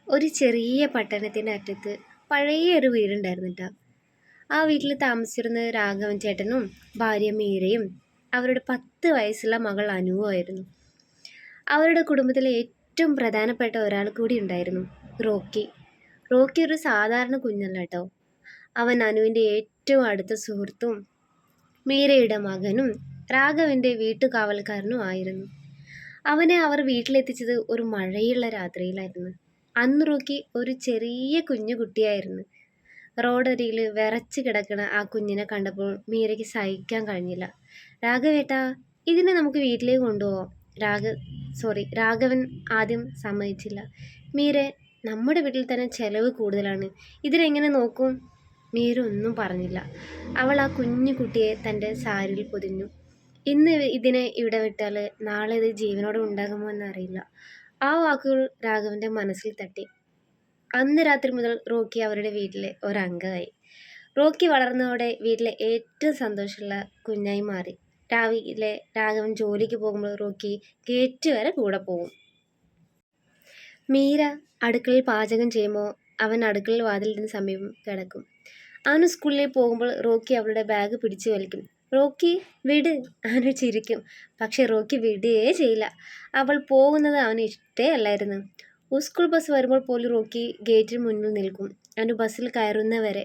ഒരു ചെറിയ പട്ടണത്തിൻ്റെ അറ്റത്ത് പഴയ ഒരു വീടുണ്ടായിരുന്നു ട്ടോ. ആ വീട്ടിൽ താമസിച്ചിരുന്ന രാഘവൻ ചേട്ടനും ഭാര്യ മീരയും അവരുടെ 10 വയസ്സുള്ള മകൾ അനുവുമായിരുന്നു. അവരുടെ കുടുംബത്തിലെ ഏറ്റവും പ്രധാനപ്പെട്ട ഒരാൾ കൂടി ഉണ്ടായിരുന്നു, റോക്കി. റോക്കി ഒരു സാധാരണ കുഞ്ഞല്ല കേട്ടോ. അവൻ അനുവിൻ്റെ ഏറ്റവും അടുത്ത സുഹൃത്തും മീരയുടെ മകനും രാഘവൻ്റെ വീട്ടുകാവൽക്കാരനും ആയിരുന്നു. അവനെ അവർ വീട്ടിലെത്തിച്ചത് ഒരു മഴയുള്ള രാത്രിയിലായിരുന്നു. അന്ന് റോക്കി ഒരു ചെറിയ കുഞ്ഞു കുട്ടിയായിരുന്നു. റോഡരികിൽ വിറച്ച് കിടക്കണ ആ കുഞ്ഞിനെ കണ്ടപ്പോൾ മീരയ്ക്ക് സഹിക്കാൻ കഴിഞ്ഞില്ല. രാഘവേട്ടാ, ഇതിനെ നമുക്ക് വീട്ടിലേക്ക് കൊണ്ടുപോകാം. രാഘവൻ ആദ്യം സമ്മതിച്ചില്ല. മീരെ, നമ്മുടെ വീട്ടിൽ തന്നെ ചെലവ് കൂടുതലാണ്, ഇതിനെങ്ങനെ നോക്കും? മീര ഒന്നും പറഞ്ഞില്ല. അവൾ ആ കുഞ്ഞു കുട്ടിയെ തൻ്റെ സാരിയിൽ പൊതിഞ്ഞു. ഇന്ന് ഇതിനെ ഇവിടെ വിട്ടാൽ നാളെ ഇത് ജീവനോടെ ഉണ്ടാകുമോ എന്നറിയില്ല. ആ വാക്കുകൾ രാഘവൻ്റെ മനസ്സിൽ തട്ടി. അന്ന് രാത്രി മുതൽ റോക്കി അവരുടെ വീട്ടിലെ ഒരംഗമായി. റോക്കി വളർന്നതോടെ വീട്ടിലെ ഏറ്റവും സന്തോഷമുള്ള കുഞ്ഞായി മാറി. രാവിലെ രാഘവൻ ജോലിക്ക് പോകുമ്പോൾ റോക്കി ഗേറ്റ് വരെ കൂടെ പോകും. മീര അടുക്കളയിൽ പാചകം ചെയ്യുമ്പോൾ അവൻ അടുക്കളയിൽ വാതിലിന് സമീപം കിടക്കും. അവന് സ്കൂളിൽ പോകുമ്പോൾ റോക്കി അവളുടെ ബാഗ് പിടിച്ചു വലിക്കും. റോക്കി വിട്, അവന് ചിരിക്കും. പക്ഷെ റോക്കി വിടുകയേ ചെയ്യില്ല. അവൾ പോകുന്നത് അവന് ഇഷ്ടേ അല്ലായിരുന്നു. സ്കൂൾ ബസ് വരുമ്പോൾ പോലും റോക്കി ഗേറ്റിന് മുന്നിൽ നിൽക്കും. അവന് ബസ്സിൽ കയറുന്നവരെ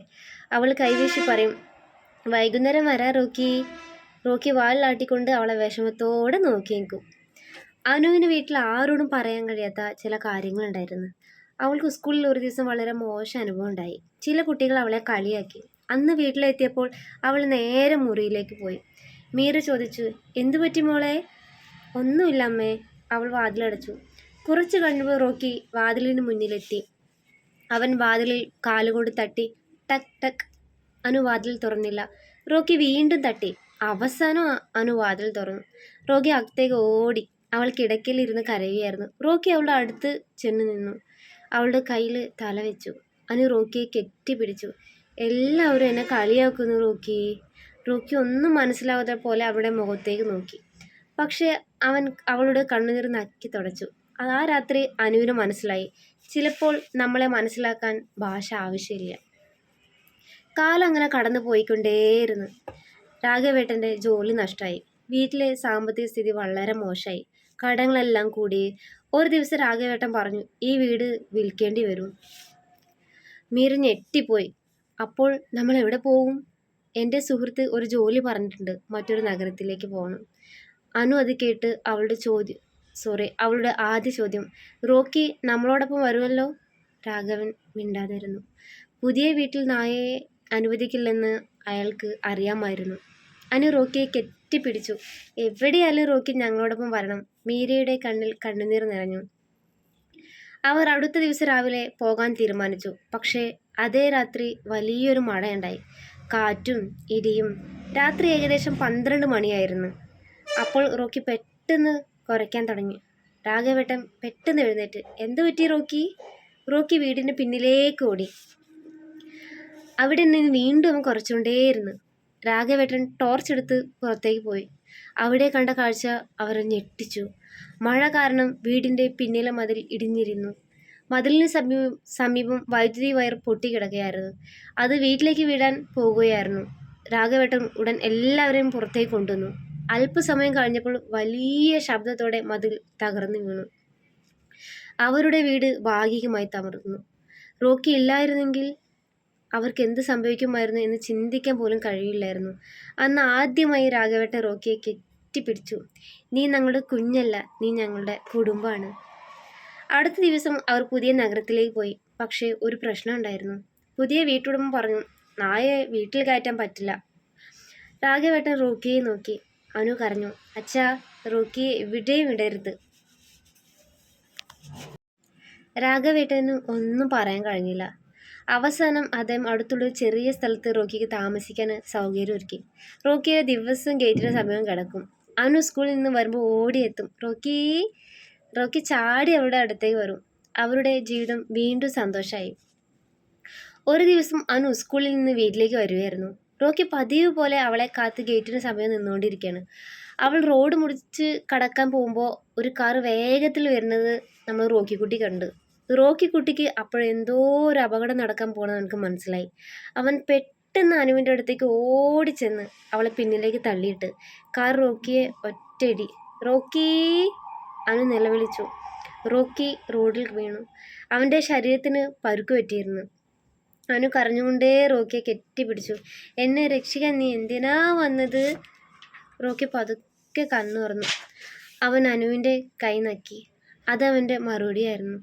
അവൾ കൈവീശി പറയും, വൈകുന്നേരം വരാ റോക്കി. റോക്കി വാലിലാട്ടിക്കൊണ്ട് അവളെ വിഷമത്തോടെ നോക്കി നിൽക്കും. അനുവിന് വീട്ടിൽ ആരോടും പറയാൻ കഴിയാത്ത ചില കാര്യങ്ങളുണ്ടായിരുന്നു. അവൾക്ക് സ്കൂളിൽ ഒരു ദിവസം വളരെ മോശം അനുഭവം ഉണ്ടായി. ചില കുട്ടികൾ അവളെ കളിയാക്കി. അന്ന് വീട്ടിലെത്തിയപ്പോൾ അവൾ നേരെ മുറിയിലേക്ക് പോയി. മീര ചോദിച്ചു, എന്തു പറ്റി മോളെ? ഒന്നുമില്ല അമ്മേ. അവൾ വാതിലടച്ചു. കുറച്ച് കഴിഞ്ഞപ്പോൾ റോക്കി വാതിലിന് മുന്നിലെത്തി. അവൻ വാതിലിൽ കാലുകൊണ്ട് തട്ടി. ടക്ക് ടക്ക്. അനു വാതിൽ തുറന്നില്ല. റോക്കി വീണ്ടും തട്ടി. അവസാനം അനു വാതിൽ തുറന്നു. റോക്കി അകത്തേക്ക് ഓടി. അവൾ കിടക്കയിലിരുന്ന് കരയുകയായിരുന്നു. റോക്കി അവളുടെ അടുത്ത് ചെന്ന് നിന്നു. അവളുടെ കയ്യിൽ തല വെച്ചു. അനു റോക്കിയെ കെട്ടിപ്പിടിച്ചു. എല്ലാവരും എന്നെ കളിയാക്കുന്നു റോക്കി. റോക്കി ഒന്നും മനസ്സിലാവാത്ത പോലെ അവളുടെ മുഖത്തേക്ക് നോക്കി. പക്ഷേ അവളുടെ കണ്ണുനീർ നക്കി തുടച്ചു. ആ രാത്രി അനുവിന് മനസ്സിലായി, ചിലപ്പോൾ നമ്മളെ മനസ്സിലാക്കാൻ ഭാഷ ആവശ്യമില്ല. കാലം അങ്ങനെ കടന്നു പോയിക്കൊണ്ടേയിരുന്നു. രാഘവേട്ടൻ്റെ ജോലി നഷ്ടമായി. വീട്ടിലെ സാമ്പത്തിക സ്ഥിതി വളരെ മോശമായി. കടങ്ങളെല്ലാം കൂടി. ഒരു ദിവസം രാഘവേട്ടൻ പറഞ്ഞു, ഈ വീട് വിൽക്കേണ്ടി വരും. മീര ഞെട്ടിപ്പോയി. അപ്പോൾ നമ്മൾ എവിടെ പോകും? എൻ്റെ സുഹൃത്ത് ഒരു ജോലി പറഞ്ഞിട്ടുണ്ട്, മറ്റൊരു നഗരത്തിലേക്ക് പോകണം. അനു അത് കേട്ട് അവളുടെ ആദ്യ ചോദ്യം, റോക്കി നമ്മളോടൊപ്പം വരുമല്ലോ? രാഘവൻ മിണ്ടാതിരുന്നു. പുതിയ വീട്ടിൽ നായയെ അനുവദിക്കില്ലെന്ന് അയാൾക്ക് അറിയാമായിരുന്നു. അനു റോക്കിയെ കെട്ടിപ്പിടിച്ചു. എവിടെയായാലും റോക്കി ഞങ്ങളോടൊപ്പം വരണം. മീരയുടെ കണ്ണിൽ കണ്ണുനീർ നിറഞ്ഞു. അവർ അടുത്ത ദിവസം രാവിലെ പോകാൻ തീരുമാനിച്ചു. പക്ഷേ അതേ രാത്രി വലിയൊരു മഴയുണ്ടായി. കാറ്റും ഇടിയും. രാത്രി ഏകദേശം 12 മണിയായിരുന്നു. അപ്പോൾ റോക്കി പെട്ടെന്ന് കുരയ്ക്കാൻ തുടങ്ങി. രാഘവേട്ടൻ പെട്ടെന്ന് എഴുന്നേറ്റ്. എന്തു പറ്റി റോക്കി? റോക്കി വീടിൻ്റെ പിന്നിലേക്ക് ഓടി. അവിടെ നിന്ന് വീണ്ടും അവൻ കുറച്ചുകൊണ്ടേയിരുന്നു. രാഘവേട്ടൻ ടോർച്ച് എടുത്ത് പുറത്തേക്ക് പോയി. അവിടെ കണ്ട കാഴ്ച അവരെ ഞെട്ടിച്ചു. മഴ കാരണം വീടിൻ്റെ പിന്നിലെ മതിൽ ഇടിഞ്ഞിരുന്നു. മതിലിന് സമീപം വൈദ്യുതി വയർ പൊട്ടിക്കിടക്കുകയായിരുന്നു. അത് വീട്ടിലേക്ക് വീഴാൻ പോകുകയായിരുന്നു. രാഘവേട്ടൻ ഉടൻ എല്ലാവരെയും പുറത്തേക്ക് കൊണ്ടുവന്നു. അല്പസമയം കഴിഞ്ഞപ്പോൾ വലിയ ശബ്ദത്തോടെ മതിൽ തകർന്നു വീണു. അവരുടെ വീട് ഭാഗികമായി തകർന്നു. റോക്കി ഇല്ലായിരുന്നെങ്കിൽ അവർക്ക് എന്ത് സംഭവിക്കുമായിരുന്നു എന്ന് ചിന്തിക്കാൻ പോലും കഴിയില്ലായിരുന്നു. അന്ന് ആദ്യമായി രാഘവേട്ടൻ റോക്കിയെ കെട്ടിപ്പിടിച്ചു. നീ ഞങ്ങളുടെ കുഞ്ഞല്ല, നീ ഞങ്ങളുടെ കുടുംബമാണ്. അടുത്ത ദിവസം അവർ പുതിയ നഗരത്തിലേക്ക് പോയി. പക്ഷേ ഒരു പ്രശ്നം ഉണ്ടായിരുന്നു. പുതിയ വീട്ടുടമ പറഞ്ഞു, നായയെ വീട്ടിൽ കയറ്റാൻ പറ്റില്ല. രാഘവേട്ടൻ റോക്കിയെ നോക്കി. അനു കരഞ്ഞു, അച്ഛാ, റോക്കിയെ എവിടെയും വിടരുത്. രാഘവേട്ടന് ഒന്നും പറയാൻ കഴിഞ്ഞില്ല. അവസാനം അദ്ദേഹം അടുത്തുള്ള ചെറിയ സ്ഥലത്ത് റോക്കിക്ക് താമസിക്കാൻ സൗകര്യം ഒരുക്കി. റോക്കിയെ ദിവസവും ഗേറ്റിന് സമീപം കിടക്കും. അനു സ്കൂളിൽ നിന്ന് വരുമ്പോൾ ഓടിയെത്തും. റോക്കി ചാടി അവരുടെ അടുത്തേക്ക് വരും. അവരുടെ ജീവിതം വീണ്ടും സന്തോഷമായി. ഒരു ദിവസം അനു സ്കൂളിൽ നിന്ന് വീട്ടിലേക്ക് വരികയായിരുന്നു. റോക്കി പതിവ് പോലെ അവളെ കാത്ത് ഗേറ്റിന് സമയം നിന്നുകൊണ്ടിരിക്കുകയാണ്. അവൾ റോഡ് മുറിച്ച് കടക്കാൻ പോകുമ്പോൾ ഒരു കാർ വേഗത്തിൽ വരുന്നത് നമ്മൾ റോക്കിക്കുട്ടി കണ്ടു. റോക്കി കുട്ടിക്ക് അപ്പോഴെന്തോ ഒരു അപകടം നടക്കാൻ പോകണമെന്ന് എനിക്ക് മനസ്സിലായി. അവൻ പെട്ടെന്ന് അനുവിൻ്റെ അടുത്തേക്ക് ഓടിച്ചെന്ന് അവളെ പിന്നിലേക്ക് തള്ളിയിട്ട് കാർ റോക്കിയെ ഒറ്റയടി. റോക്കി! അനു നിലവിളിച്ചു. റോക്കി റോഡിൽ വീണു. അവൻ്റെ ശരീരത്തിന് പരുക്ക് പറ്റിയിരുന്നു. അനു കരഞ്ഞുകൊണ്ടേ റോക്കിയെ കെട്ടിപ്പിടിച്ചു. എന്നെ രക്ഷിക്കാൻ നീ എന്തിനാ വന്നത്? റോക്കി പതുക്കെ കണ്ണു തുറന്നു. അവൻ അനുവിൻ്റെ കൈ നക്കി. അതവൻ്റെ മറുപടിയായിരുന്നു.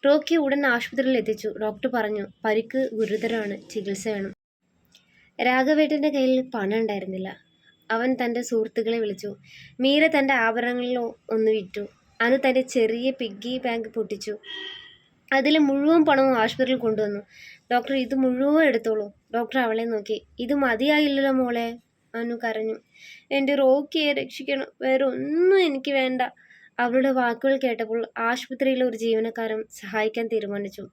റോക്കി ഉടൻ ആശുപത്രിയിൽ എത്തിച്ചു. ഡോക്ടർ പറഞ്ഞു, പരിക്ക് ഗുരുതരമാണ്, ചികിത്സ വേണം. രാഘവേട്ടൻ്റെ കയ്യിൽ പണം ഉണ്ടായിരുന്നില്ല. അവൻ തൻ്റെ സുഹൃത്തുക്കളെ വിളിച്ചു. മീര തൻ്റെ ആഭരണങ്ങളിൽ ഒന്ന് വിറ്റു. അനു തൻ്റെ ചെറിയ പിഗ്ഗി ബാങ്ക് പൊട്ടിച്ചു. അതിൽ മുഴുവൻ പണവും ആശുപത്രിയിൽ കൊണ്ടുവന്നു. ഡോക്ടർ, ഇത് മുഴുവൻ എടുത്തോളൂ. ഡോക്ടർ അവളെ നോക്കി. ഇത് മതിയായില്ലല്ലോ മോളെ. അനു കരഞ്ഞു. എൻ്റെ റോക്കിയെ രക്ഷിക്കണം, വേറെ ഒന്നും എനിക്ക് വേണ്ട. അവളുടെ വാക്കുകൾ കേട്ടപ്പോൾ ആശുപത്രിയിലെ ഒരു ജീവനക്കാരൻ സഹായിക്കാൻ തീരുമാനിച്ചു.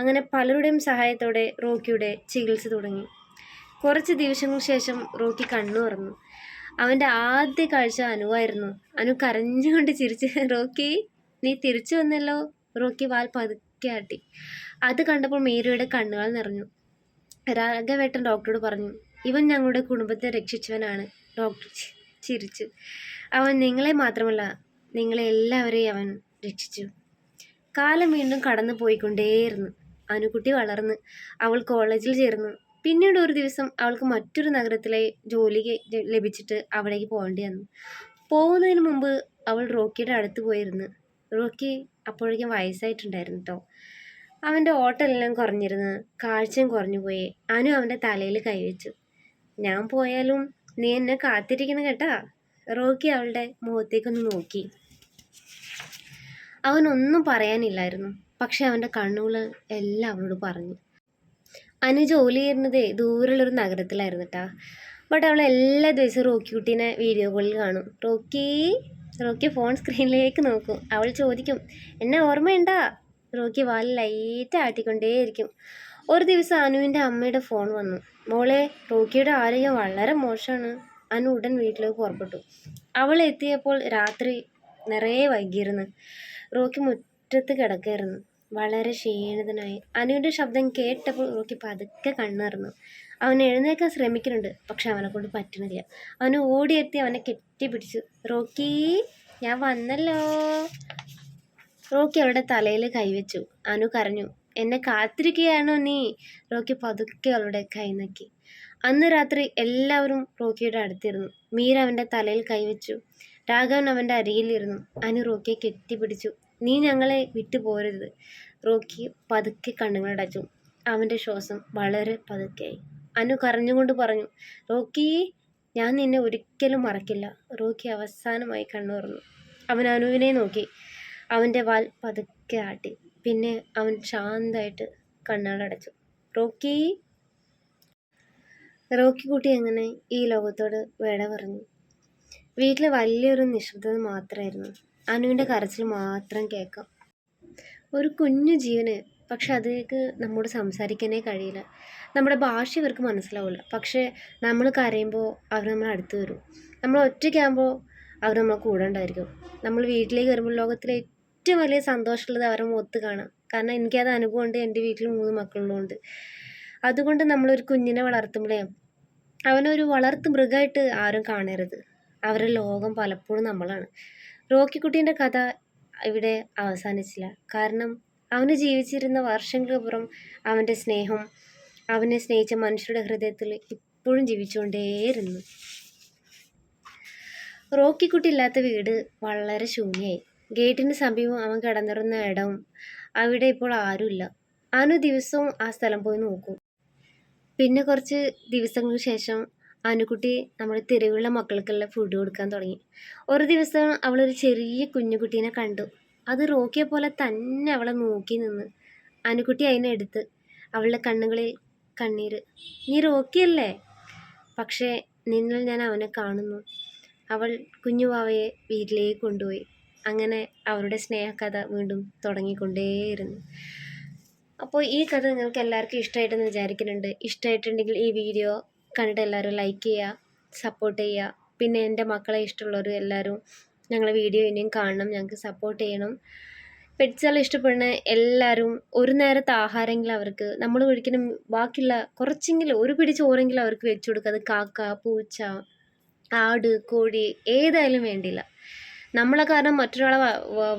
അങ്ങനെ പലരുടെയും സഹായത്തോടെ റോക്കിയുടെ ചികിത്സ തുടങ്ങി. കുറച്ച് ദിവസങ്ങൾക്ക് ശേഷം റോക്കി കണ്ണു തുറന്നു. അവൻ്റെ ആദ്യ കാഴ്ച അനുവായിരുന്നു. അനു കരഞ്ഞുകൊണ്ട് ചിരിച്ച്, റോക്കി നീ തിരിച്ചു വന്നല്ലോ. റോക്കി വാൽ പതുക്കെ ആട്ടി. അത് കണ്ടപ്പോൾ മീരയുടെ കണ്ണുകൾ നിറഞ്ഞു. രാഘവേട്ടൻ ഡോക്ടറോട് പറഞ്ഞു, ഇവൻ ഞങ്ങളുടെ കുടുംബത്തെ രക്ഷിച്ചവനാണ്. ഡോക്ടർ ചിരിച്ചു. അവൻ നിങ്ങളെ മാത്രമല്ല, നിങ്ങളെ എല്ലാവരെയും അവൻ രക്ഷിച്ചു. കാലം വീണ്ടും കടന്നു പോയിക്കൊണ്ടേയിരുന്നു. അനുകുട്ടി വളർന്ന് അവൾ കോളേജിൽ ചേർന്നു. പിന്നീട് ഒരു ദിവസം അവൾക്ക് മറ്റൊരു നഗരത്തിലെ ജോലി ലഭിച്ചിട്ട് അവിടേക്ക് പോകേണ്ടി വന്നു. പോകുന്നതിന് മുമ്പ് അവൾ റോക്കിയുടെ അടുത്ത് പോയിരുന്നു. റോക്കി അപ്പോഴേക്കും വയസ്സായിട്ടുണ്ടായിരുന്നു കേട്ടോ. അവൻ്റെ ഓട്ടമെല്ലാം കുറഞ്ഞിരുന്നു, കാഴ്ചയും കുറഞ്ഞു പോയി. അനു അവൻ്റെ തലയിൽ കൈവച്ചു. ഞാൻ പോയാലും നീ എന്നെ കാത്തിരിക്കണം കേട്ടാ. റോക്കി അവളുടെ മുഖത്തേക്കൊന്ന് നോക്കി. അവനൊന്നും പറയാനില്ലായിരുന്നു. പക്ഷെ അവൻ്റെ കണ്ണുകൾ എല്ലാം അവളോട് പറഞ്ഞു. അനു ജോലി ചെയ്യുന്നത് ദൂരെയുള്ളൊരു നഗരത്തിലായിരുന്നു കേട്ടാ. ബട്ട് അവൾ എല്ലാ ദിവസവും റോക്കി കുട്ടീനെ വീഡിയോ കോളിൽ കാണും. റോക്കി ഫോൺ സ്ക്രീനിലേക്ക് നോക്കും. അവൾ ചോദിക്കും, എന്നെ ഓർമ്മയുണ്ടാ? റോക്കി വാൽ ലൈറ്റ് ആട്ടിക്കൊണ്ടേയിരിക്കും. ഒരു ദിവസം അനുവിൻ്റെ അമ്മയുടെ ഫോൺ വന്നു. മോളെ, റോക്കിയുടെ ആരോഗ്യം വളരെ മോശമാണ്. അനു ഉടൻ വീട്ടിലേക്ക് പുറപ്പെട്ടു. അവൾ എത്തിയപ്പോൾ രാത്രി നിറയെ വൈകിയിരുന്നു. റോക്കി മുറ്റത്ത് കിടക്കായിരുന്നു, വളരെ ക്ഷീണിതനായി. അനുവിൻ്റെ ശബ്ദം കേട്ടപ്പോൾ റോക്കി പതുക്കെ കണ്ണുറന്നു. അവൻ എഴുന്നേൽക്കാൻ ശ്രമിക്കുന്നുണ്ട്, പക്ഷെ അവനെ കൊണ്ട് പറ്റണില്ല. അവന് ഓടിയെത്തി അവനെ കെട്ടിപ്പിടിച്ചു. റോക്കി, ഞാൻ വന്നല്ലോ. റോക്കി അവളുടെ തലയിൽ കൈവച്ചു. അനു കരഞ്ഞു. എന്നെ കാത്തിരിക്കുകയാണോ നീ? റോക്കി പതുക്കെ അവളുടെ കൈ നക്കി. അന്ന് രാത്രി എല്ലാവരും റോക്കിയുടെ അടുത്തിരുന്നു. മീര അവൻ്റെ തലയിൽ കൈവച്ചു. രാഘവൻ അവൻ്റെ അരികിലിരുന്നു. അനു റോക്കിയെ കെട്ടിപ്പിടിച്ചു. നീ ഞങ്ങളെ വിട്ടു പോരുത്. റോക്കി പതുക്കെ കണ്ണുകളടച്ചു. അവൻ്റെ ശ്വാസം വളരെ പതുക്കെയായി. അനു കരഞ്ഞുകൊണ്ട് പറഞ്ഞു, റോക്കി, ഞാൻ നിന്നെ ഒരിക്കലും മറക്കില്ല. റോക്കി അവസാനമായി കണ്ണു തുറന്നു. അവൻ അനുവിനെ നോക്കി. അവൻ്റെ വാൽ പതുക്കെ ആട്ടി. പിന്നെ അവൻ ശാന്തമായിട്ട് കണ്ണുകളടച്ചു. റോക്കി കുട്ടി അങ്ങനെ ഈ ലോകത്തോട് വിട പറഞ്ഞു. വീട്ടിൽ വലിയൊരു നിശബ്ദത മാത്രമായിരുന്നു. അനുവിൻ്റെ കരച്ചിൽ മാത്രം കേൾക്കാം. ഒരു കുഞ്ഞു ജീവന്, പക്ഷെ അതിലേക്ക് നമ്മോട് സംസാരിക്കാനേ കഴിയില്ല. നമ്മുടെ ഭാഷ ഇവർക്ക് മനസ്സിലാവില്ല. പക്ഷേ നമ്മൾ കരയുമ്പോൾ അവർ നമ്മളെ അടുത്ത് വരും. നമ്മൾ ഒറ്റയ്ക്കാകുമ്പോൾ അവർ നമ്മളെ കൂടെ ഉണ്ടായിരിക്കും. നമ്മൾ വീട്ടിലേക്ക് വരുമ്പോൾ ലോകത്തിലെ ഏറ്റവും വലിയ സന്തോഷമുള്ളത് അവരുടെ മുഖത്ത് കാണാം. കാരണം എനിക്കത് അനുഭവമുണ്ട്. എൻ്റെ വീട്ടിൽ 3 മക്കളുള്ളതുകൊണ്ട്. അതുകൊണ്ട് നമ്മളൊരു കുഞ്ഞിനെ വളർത്തുമ്പോഴേ അവനൊരു വളർത്തു മൃഗമായിട്ട് ആരും കാണരുത്. അവരുടെ ലോകം പലപ്പോഴും നമ്മളാണ്. റോക്കിക്കുട്ടീൻ്റെ കഥ ഇവിടെ അവസാനിച്ചില്ല. കാരണം അവന് ജീവിച്ചിരുന്ന വർഷങ്ങൾക്കപ്പുറം അവൻ്റെ സ്നേഹം, അവനെ സ്നേഹിച്ച മനുഷ്യരുടെ ഹൃദയത്തിൽ ഇപ്പോഴും ജീവിച്ചുകൊണ്ടേയിരുന്നു. റോക്കിക്കുട്ടി ഇല്ലാത്ത വീട് വളരെ ശൂന്യമായി. ഗേറ്റിന് സമീപം അവൻ കിടന്നിരുന്ന ഇടവും അവിടെ ഇപ്പോൾ ആരുമില്ല. അനു ദിവസവും ആ സ്ഥലം പോയി നോക്കും. പിന്നെ കുറച്ച് ദിവസങ്ങൾക്ക് ശേഷം അനുക്കുട്ടി നമ്മുടെ തെരുവുള്ള മക്കൾക്കെല്ലാം ഫുഡ് കൊടുക്കാൻ തുടങ്ങി. ഒരു ദിവസം അവളൊരു ചെറിയ കുഞ്ഞുകുട്ടീനെ കണ്ടു. അത് റോക്കിയെ പോലെ തന്നെ അവളെ നോക്കി നിന്ന്. അനുക്കുട്ടി അതിനെ എടുത്ത്. അവളുടെ കണ്ണുകളിൽ കണ്ണീര്. നീ റോക്കിയല്ലേ? പക്ഷേ നിന്നിൽ ഞാൻ അവനെ കാണുന്നു. അവൾ കുഞ്ഞുവാവയെ വീട്ടിലേക്ക് കൊണ്ടുപോയി. അങ്ങനെ അവരുടെ സ്നേഹകഥ വീണ്ടും തുടങ്ങിക്കൊണ്ടേയിരുന്നു. അപ്പോൾ ഈ കഥ നിങ്ങൾക്ക് എല്ലാവർക്കും ഇഷ്ടമായിട്ടെന്ന് വിചാരിക്കുന്നുണ്ട്. ഇഷ്ടമായിട്ടുണ്ടെങ്കിൽ ഈ വീഡിയോ കണ്ടിട്ട് എല്ലാവരും ലൈക്ക് ചെയ്യുക, സപ്പോർട്ട് ചെയ്യുക. പിന്നെ എൻ്റെ മക്കളെ ഇഷ്ടമുള്ളവർ എല്ലാവരും ഞങ്ങളെ വീഡിയോ ഇനിയും കാണണം, ഞങ്ങൾക്ക് സപ്പോർട്ട് ചെയ്യണം. പെറ്റ്സുകളെ ഇഷ്ടപ്പെടുന്ന എല്ലാവരും ഒരു നേരത്തെ ആഹാരമെങ്കിലും അവർക്ക് നമ്മൾ കഴിക്കുന്ന ബാക്കിയുള്ള കുറച്ചെങ്കിലും ഒരു പിടി ചോറെങ്കിലും അവർക്ക് വെച്ച് കൊടുക്കുക. അത് കാക്ക, പൂച്ച, ആട്, കോഴി ഏതായാലും വേണ്ടില്ല. നമ്മളെ കാരണം മറ്റൊരാളെ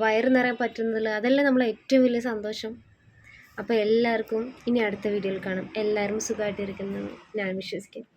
വയറ് നിറയാൻ പറ്റുന്നില്ല, അതല്ലേ നമ്മളെ ഏറ്റവും വലിയ സന്തോഷം. അപ്പോൾ എല്ലാവർക്കും ഇനി അടുത്ത വീഡിയോയിൽ കാണാം. എല്ലാവരും സുഖമായിട്ടിരിക്കുന്നു ഞാൻ വിശ്വസിക്കുന്നു.